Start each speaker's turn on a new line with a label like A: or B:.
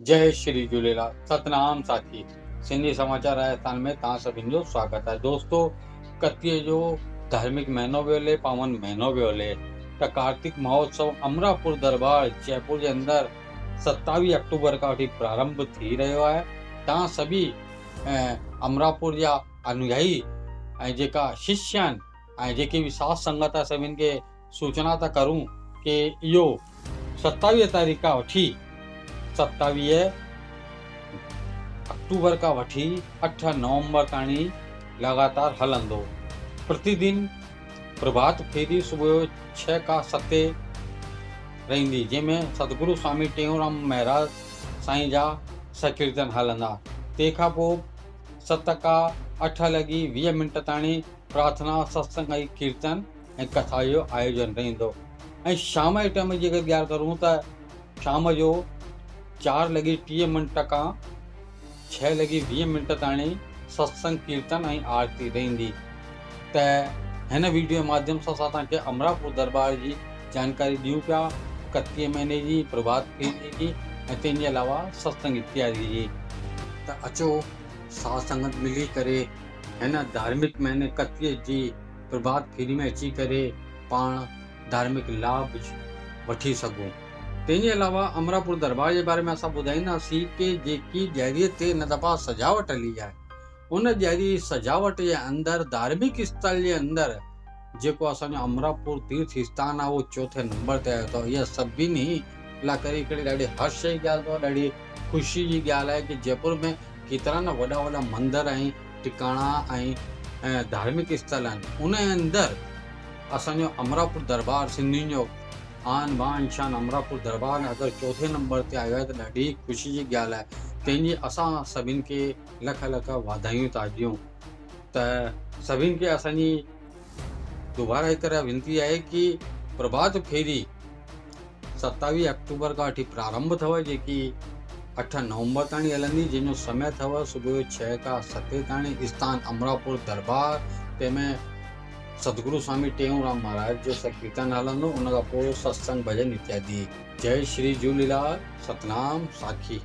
A: जय श्री झूलेलाल। सतनाम साखी। सिंधी समाचार राजस्थान में तव्हां सभिनि जो स्वागत है। दोस्तों, कतीअ जो धार्मिक महीनो वियो हले, पावन महीनो वियो हले त कार्तिक महोत्सव अमरापुर दरबार जयपुर जे अंदर 27 अक्टूबर खां वठी प्रारंभ थी रहियो आहे। तव्हां सभी अमरापुर जा अनुयायी ऐं जेका शिष्य आहिनि ऐं जेके बि साध संगत आहे सभिनि खे सूचना था करूं कि इहो 27 तारीख़ खां वठी 27 अक्टूबर का वठी 8 नवंबर ताणी लगातार हलंदो। प्रतिदिन प्रभात फेरी सुबह 6 का 7 रहंदी, जंहिंमें सतगुरु स्वामी टेऊंराम महाराज साईं जा सकीर्तन हलंदा। तंहिंखां पोइ 7 का 8 लॻी 20 मिंट ताणी प्रार्थना सत्संग ऐं कीर्तन ऐं कथा जो आयोजन रहंदो। ऐं शाम जे टाइम जी अगरि ॻाल्हि करूं त शाम जो 4:30 खां 6:20 ताणी सत्संग कीर्तन ऐं आरती रहंदी। त हिन वीडियो माध्यम सां असां तव्हांखे अमरापुर दरबार जी जानकारी ॾियूं पिया, कतीअ महीने जी, प्रभात फेरी जी ऐं तंहिंजे अलावा सत्संग इत्यादि जी। त अचो साध संगत मिली करे हिन धार्मिक महीने कतीअ जी प्रभात फेरी में अची करे पाण धार्मिक लाभ वठी सघूं। तंहिंजे अलावा अमरापुर दरबार जे बारे में असां ॿुधाईंदासीं कि जेकी ॾियारीअ ते हिन दफ़ा सजावट हली आहे, उन ॾियारी सजावट जे अंदरि धार्मिक स्थल जे अंदरि जेको असांजो अमरापुर तीर्थ स्थान आहे उहो 4थे नंबर ते आयो अथव। इहा सभिनी लाइ करे हिकिड़ी ॾाढी हर्ष जी ॻाल्हि अथव, ॾाढी ख़ुशी जी ॻाल्हि आहे कि जयपुर में केतिरा न वॾा वॾा मंदर ऐं टिकाणा ऐं धार्मिक स्थल आहिनि, उन जे अंदरि असांजो अमरापुर दरबार सिंधियुनि जो आन बान शान अमरापुर दरबार अगरि 4थे नंबर ते आयो आहे त ॾाढी ख़ुशी जी ॻाल्हि आहे। तंहिंजी असां सभिनि खे लख लख वाधायूं था ॾियूं। त सभिनि खे असांजी दुबारा हिकु विनती आहे कि प्रभात फेरी 27 अक्टूबर खां वठी प्रारंभ अथव, जेकी 8 नवंबर ताणी हलंदी, जंहिंजो समय अथव सुबुह 6 खां 7 ताणी। स्थान अमरापुर दरबार, तंहिंमें सतगुरु स्वामी टेऊंराम महाराज जो कीर्तन हलंदो, उन खां पोइ सत्संग भजन इत्यादि। जय श्री झूलेलाल। सतनाम साखी।